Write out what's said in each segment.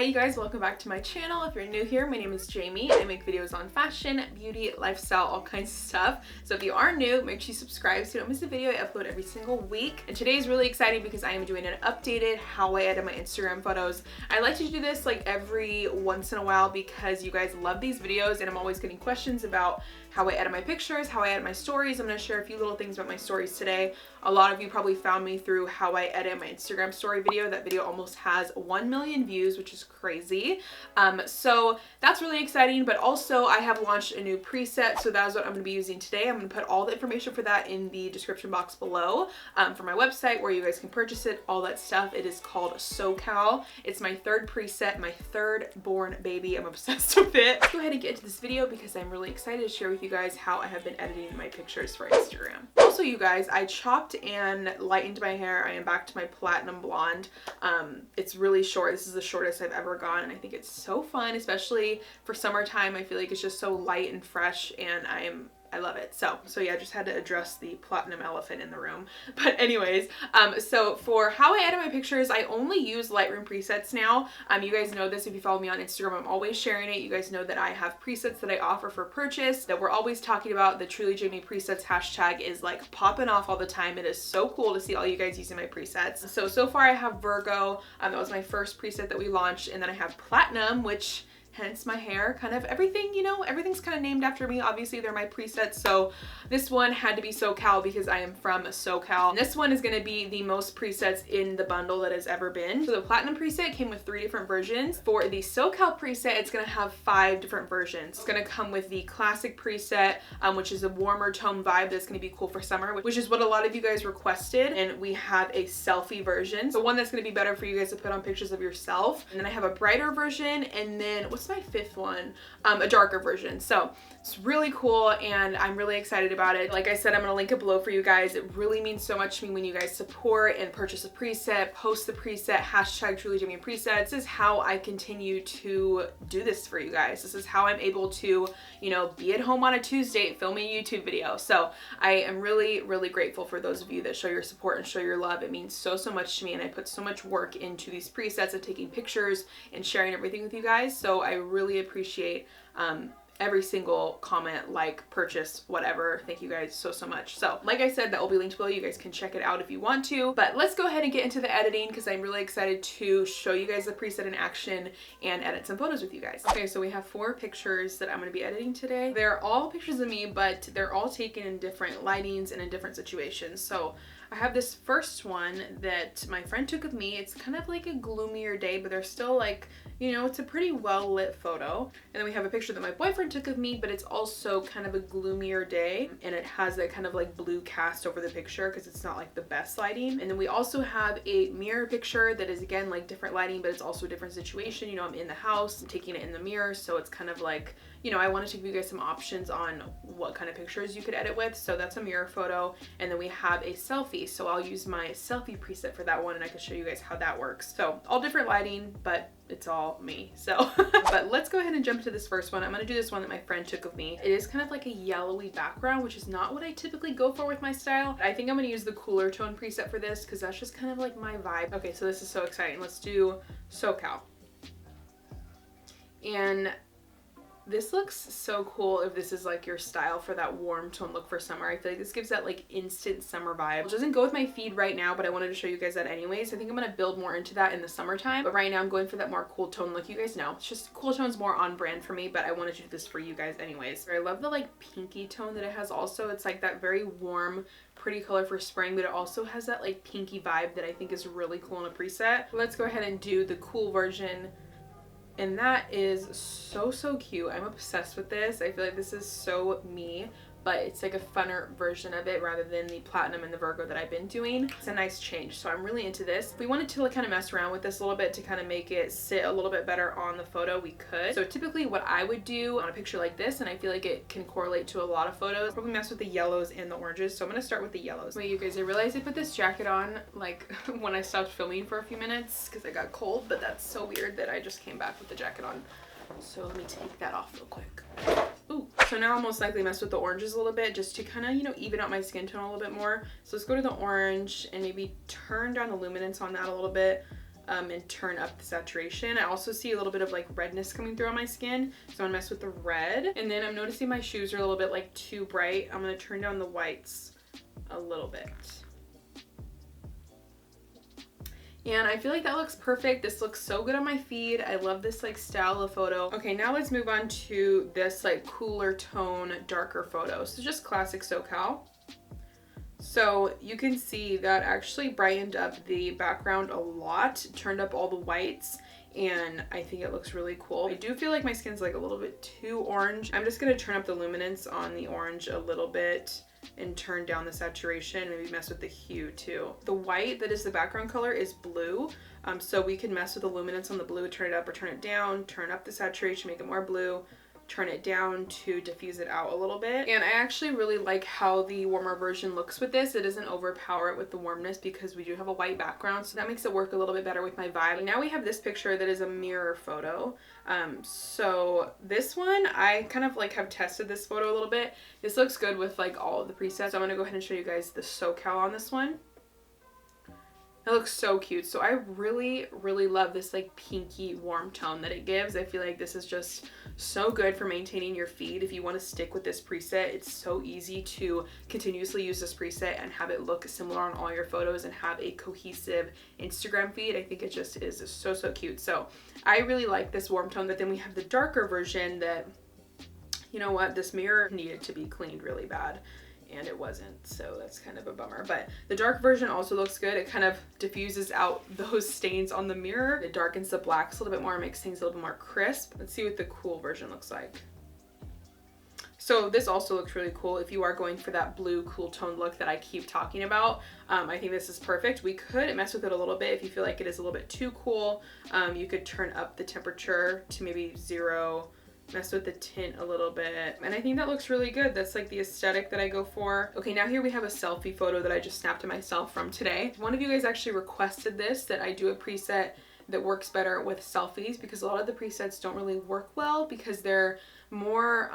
Hey guys, welcome back to my channel. If you're new here, my name is Jamie. I make videos on fashion, beauty, lifestyle, all kinds of stuff. So if you are new, make sure you subscribe so you don't miss a video. I upload every single week. And today is really exciting because I am doing an updated how I edit my Instagram photos. I like to do this like every once in a while because you guys love these videos and I'm always getting questions about how I edit my pictures, how I edit my stories. I'm going to share a few little things about my stories today. A lot of you probably found me through how I edit my Instagram story video. That video almost has 1 million views, which is crazy. So that's really exciting, but also I have launched a new preset, so that is what I'm going to be using today. I'm going to put all the information for that in the description box below for my website where you guys can purchase it, all that stuff. It is called SoCal. It's my third preset, my third born baby. I'm obsessed with it. Let's go ahead and get into this video because I'm really excited to share with you guys how I have been editing my pictures for Instagram. Also, you guys, I chopped and lightened my hair. I am back to my platinum blonde. It's really short. This is the shortest I've ever gone and I think it's so fun, especially for summertime. I feel like it's just so light and fresh and I love it. So yeah, I just had to address the platinum elephant in the room. But anyways, so for how I edit my pictures, I only use Lightroom presets now. You guys know this if you follow me on Instagram. I'm always sharing it. You guys know that I have presets that I offer for purchase that we're always talking about. The TRULYJAMIE presets hashtag is like popping off all the time. It is so cool to see all you guys using my presets. So far I have Virgo. That was my first preset that we launched. And then I have Platinum, which hence my hair, kind of everything, you know, everything's kind of named after me. Obviously they're my presets, so this one had to be SoCal because I am from SoCal. And this one is going to be the most presets in the bundle that has ever been. So the Platinum preset came with 3 different versions. For the SoCal preset, it's going to have 5 different versions. It's going to come with the classic preset, which is a warmer tone vibe that's going to be cool for summer, which is what a lot of you guys requested. And we have a selfie version, so one that's going to be better for you guys to put on pictures of yourself. And then I have a brighter version, and then what's my 5th one? A darker version. So it's really cool and I'm really excited about it. Like I said, I'm going to link it below for you guys. It really means so much to me when you guys support and purchase a preset, post the preset, hashtag TRULYJAMIE presets. This is how I continue to do this for you guys. This is how I'm able to, you know, be at home on a Tuesday filming a YouTube video. So I am really, really grateful for those of you that show your support and show your love. It means so much to me and I put so much work into these presets of taking pictures and sharing everything with you guys. So I really appreciate every single comment, like, purchase, whatever. Thank you guys so much. So like I said, that will be linked below. You guys can check it out if you want to, but let's go ahead and get into the editing because I'm really excited to show you guys the preset in action and edit some photos with you guys. Okay, so we have 4 pictures that I'm going to be editing today. They're all pictures of me, but they're all taken in different lightings and in different situations. So I have this first one that my friend took of me. It's kind of like a gloomier day, but there's still like, you know, it's a pretty well lit photo. And then we have a picture that my boyfriend took of me, but it's also kind of a gloomier day. And it has that kind of like blue cast over the picture because it's not like the best lighting. And then we also have a mirror picture that is again like different lighting, but it's also a different situation. You know, I'm in the house, I'm taking it in the mirror. So it's kind of like, you know, I wanted to give you guys some options on what kind of pictures you could edit with. So that's a mirror photo. And then we have a selfie. So I'll use my selfie preset for that one and I can show you guys how that works. So all different lighting, but it's all me. So, but let's go ahead and jump to this first one. I'm going to do this one that my friend took of me. It is kind of like a yellowy background, which is not what I typically go for with my style. I think I'm going to use the cooler tone preset for this because that's just kind of like my vibe. Okay, so this is so exciting. Let's do SoCal. And this looks so cool if this is like your style for that warm tone look for summer. I feel like this gives that like instant summer vibe, which doesn't go with my feed right now, but I wanted to show you guys that anyways. I think I'm going to build more into that in the summertime, but right now I'm going for that more cool tone look. You guys know, it's just cool tone's more on brand for me, but I wanted to do this for you guys anyways. I love the like pinky tone that it has also. It's like that very warm, pretty color for spring, but it also has that like pinky vibe that I think is really cool in a preset. Let's go ahead and do the cool version. And that is so cute. I'm obsessed with this. I feel like this is so me, but it's like a funner version of it rather than the Platinum and the Virgo that I've been doing. It's a nice change, so I'm really into this. If we wanted to like kind of mess around with this a little bit to kind of make it sit a little bit better on the photo, we could. So typically what I would do on a picture like this, and I feel like it can correlate to a lot of photos, probably mess with the yellows and the oranges. So I'm gonna start with the yellows. Wait, you guys, I realized I put this jacket on like when I stopped filming for a few minutes because I got cold, but that's so weird that I just came back with the jacket on. So let me take that off real quick. Ooh. So now I'll most likely mess with the oranges a little bit just to kind of, you know, even out my skin tone a little bit more. So let's go to the orange and maybe turn down the luminance on that a little bit. and turn up the saturation. I also see a little bit of like redness coming through on my skin, so I'm gonna mess with the red. And then I'm noticing my shoes are a little bit like too bright. I'm gonna turn down the whites a little bit. And I feel like that looks perfect. This looks so good on my feed. I love this like style of photo. Okay, now let's move on to this like cooler tone, darker photo. So just classic SoCal. So you can see that actually brightened up the background a lot, turned up all the whites, and I think it looks really cool. I do feel like my skin's like a little bit too orange. I'm just gonna turn up the luminance on the orange a little bit and turn down the saturation, maybe mess with the hue too. The white that is the background color is blue, so we can mess with the luminance on the blue, turn it up or turn it down, turn up the saturation, make it more blue, turn it down to diffuse it out a little bit. And I actually really like how the warmer version looks with this. It doesn't overpower it with the warmness because we do have a white background, so that makes it work a little bit better with my vibe. And now we have this picture that is a mirror photo. So this one, I kind of like have tested this photo a little bit. This looks good with like all of the presets. So I'm gonna go ahead and show you guys the SoCal on this one. It looks so cute. So I really, really love this like pinky warm tone that it gives. I feel like this is just so good for maintaining your feed. If you want to stick with this preset, it's so easy to continuously use this preset and have it look similar on all your photos and have a cohesive Instagram feed. I think it just is so, so cute. So I really like this warm tone, but then we have the darker version that, you know what, this mirror needed to be cleaned really bad. And it wasn't, so that's kind of a bummer. But the dark version also looks good. It kind of diffuses out those stains on the mirror. It darkens the blacks a little bit more, makes things a little bit more crisp. Let's see what the cool version looks like. So this also looks really cool if you are going for that blue cool tone look that I keep talking about. I think this is perfect. We could mess with it a little bit if you feel like it is a little bit too cool. You could turn up the temperature to maybe 0, mess with the tint a little bit, and I think that looks really good. That's like the aesthetic that I go for. Okay, now here we have a selfie photo that I just snapped of myself from today. One of you guys actually requested this, that I do a preset that works better with selfies, because a lot of the presets don't really work well because they're more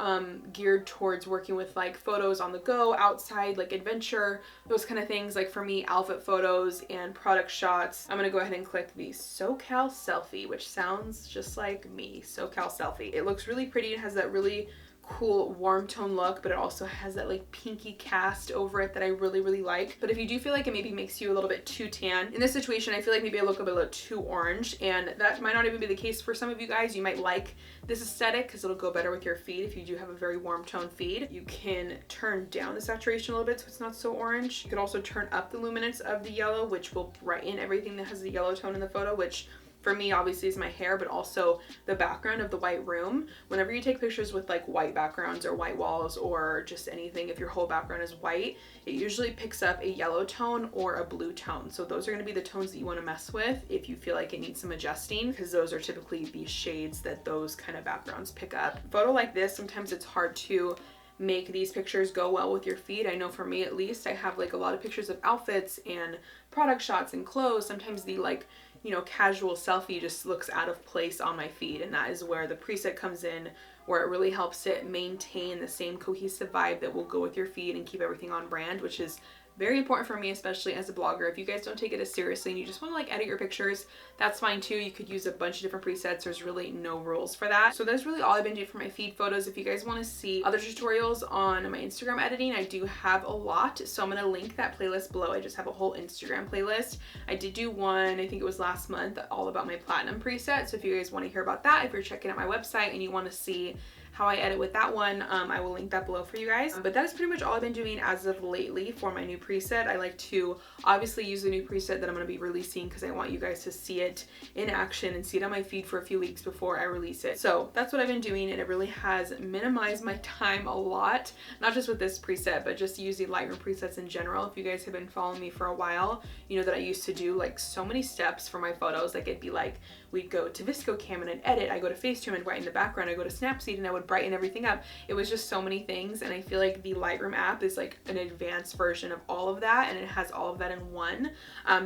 geared towards working with like photos on the go, outside, like adventure, those kind of things. Like for me, outfit photos and product shots. I'm gonna go ahead and click the SoCal selfie, which sounds just like me, SoCal selfie. It looks really pretty. It has that really cool warm tone look, but it also has that like pinky cast over it that I really, really like. But if you do feel like it maybe makes you a little bit too tan, in this situation I feel like maybe I look a little too orange, and that might not even be the case for some of you guys. You might like this aesthetic because it'll go better with your feed if you do have a very warm tone feed. You can turn down the saturation a little bit so it's not so orange. You could also turn up the luminance of the yellow, which will brighten everything that has the yellow tone in the photo, which for me obviously is my hair, but also the background of the white room. Whenever you take pictures with like white backgrounds or white walls or just anything, if your whole background is white, it usually picks up a yellow tone or a blue tone. So those are going to be the tones that you want to mess with if you feel like it needs some adjusting, because those are typically the shades that those kind of backgrounds pick up. A photo like this, sometimes it's hard to make these pictures go well with your feed. I know for me at least, I have like a lot of pictures of outfits and product shots and clothes. Sometimes the like, you know, casual selfie just looks out of place on my feed, and that is where the preset comes in, where it really helps it maintain the same cohesive vibe that will go with your feed and keep everything on brand, which is very important for me, especially as a blogger. If you guys don't take it as seriously and you just want to like edit your pictures, that's fine too. You could use a bunch of different presets. There's really no rules for that. So that's really all I've been doing for my feed photos. If you guys want to see other tutorials on my Instagram editing, I do have a lot. So I'm going to link that playlist below. I just have a whole Instagram playlist. I did do one, I think it was last month, all about my platinum preset. So if you guys want to hear about that, if you're checking out my website and you want to see how I edit with that one, I will link that below for you guys. But that is pretty much all I've been doing as of lately for my new preset. I like to obviously use the new preset that I'm going to be releasing because I want you guys to see it in action and see it on my feed for a few weeks before I release it. So that's what I've been doing, and it really has minimized my time a lot, not just with this preset, but just using Lightroom presets in general. If you guys have been following me for a while, you know that I used to do like so many steps for my photos. Like it'd be like we'd go to ViscoCam and I'd edit, I go to Facetune and brighten the background, I go to Snapseed and I would brighten everything up. It was just so many things, and I feel like the Lightroom app is like an advanced version of all of that, and it has all of that in one.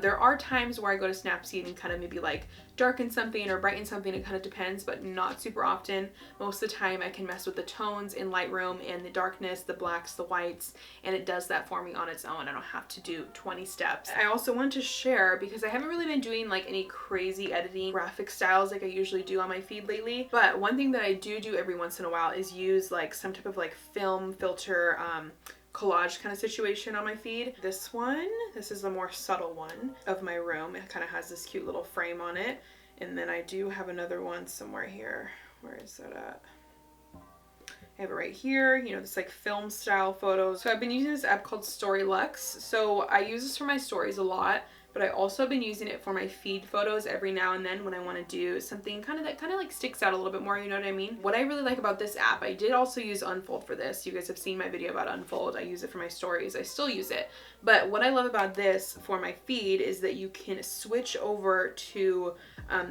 There are times where I go to Snapseed and kind of maybe like darken something or brighten something, it kind of depends, but not super often. Most of the time I can mess with the tones in Lightroom and the darkness, the blacks, the whites, and it does that for me on its own. I don't have to do 20 steps. I also want to share, because I haven't really been doing like any crazy editing graphic styles like I usually do on my feed lately, but one thing that I do every once in a while is use like some type of like film filter collage kind of situation on my feed. This is a more subtle one of my room. It kind of has this cute little frame on it, and then I do have another one somewhere here. Where is that at? I have it right here, you know, this like film style photos. So I've been using this app called Storylux. So I use this for my stories a lot, but I also have been using it for my feed photos every now and then when I want to do something that kind of like sticks out a little bit more, you know what I mean? What I really like about this app, I did also use Unfold for this. You guys have seen my video about Unfold. I use it for my stories. I still use it. But what I love about this for my feed is that you can switch over to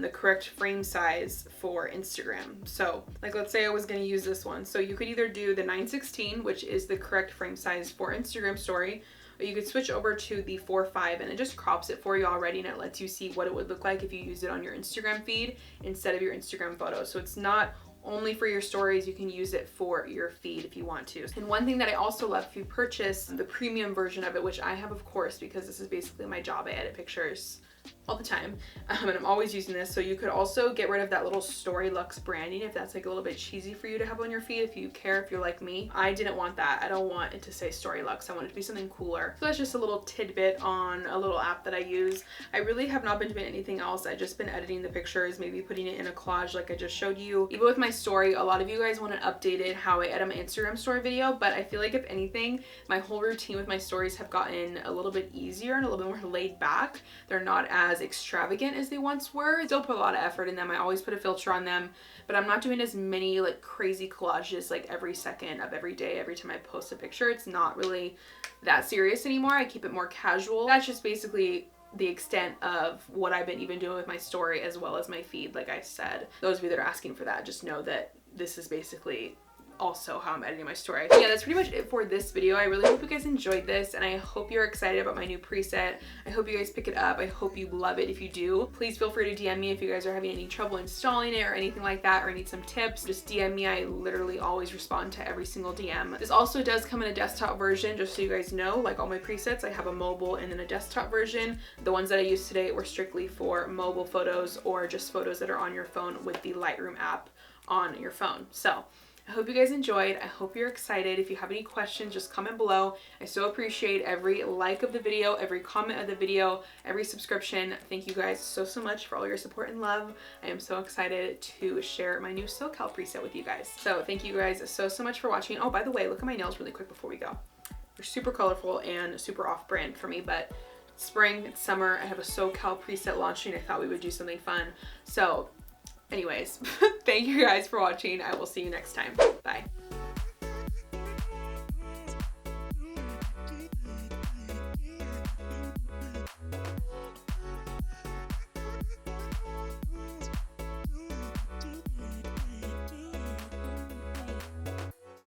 the correct frame size for Instagram. So like, let's say I was going to use this one. So you could either do the 9:16, which is the correct frame size for Instagram story, or you could switch over to the 4:5, and it just crops it for you already, and it lets you see what it would look like if you used it on your Instagram feed instead of your Instagram photos. So it's not only for your stories, you can use it for your feed if you want to. And one thing that I also love, if you purchase the premium version of it, which I have of course, because this is basically my job, I edit pictures all the time, and I'm always using this. So you could also get rid of that little Storylux branding if that's like a little bit cheesy for you to have on your feed, if you care, if you're like me. I didn't want that. I don't want it to say Storylux. I want it to be something cooler. So that's just a little tidbit on a little app that I use. I really have not been doing anything else. I've just been editing the pictures, maybe putting it in a collage like I just showed you. Even with my story, a lot of you guys want an updated how I edit my Instagram story video, but I feel like if anything, my whole routine with my stories have gotten a little bit easier and a little bit more laid back. They're not as extravagant as they once were. I still put a lot of effort in them. I always put a filter on them, but I'm not doing as many like crazy collages like every second of every day, every time I post a picture. It's not really that serious anymore. I keep it more casual. That's just basically the extent of what I've been even doing with my story as well as my feed. Like I said, those of you that are asking for that, just know that this is basically also how I'm editing my story. Yeah, that's pretty much it for this video. I really hope you guys enjoyed this, and I hope you're excited about my new preset. I hope you guys pick it up. I hope you love it. If you do, please feel free to DM me if you guys are having any trouble installing it or anything like that, or need some tips. Just DM me. I literally always respond to every single DM. This also does come in a desktop version, just so you guys know. Like all my presets, I have a mobile and then a desktop version. The ones that I used today were strictly for mobile photos or just photos that are on your phone with the Lightroom app on your phone. So I hope you guys enjoyed. I hope you're excited. If you have any questions, just comment below. I so appreciate every like of the video, every comment of the video, every subscription. Thank you guys so much for all your support and love. I am so excited to share my new SoCal preset with you guys. So thank you guys so much for watching. Oh, by the way, look at my nails really quick before we go. They're super colorful and super off-brand for me, but spring, it's summer. I have a SoCal preset launching. I thought we would do something fun. So anyways, thank you guys for watching. I will see you next time. Bye.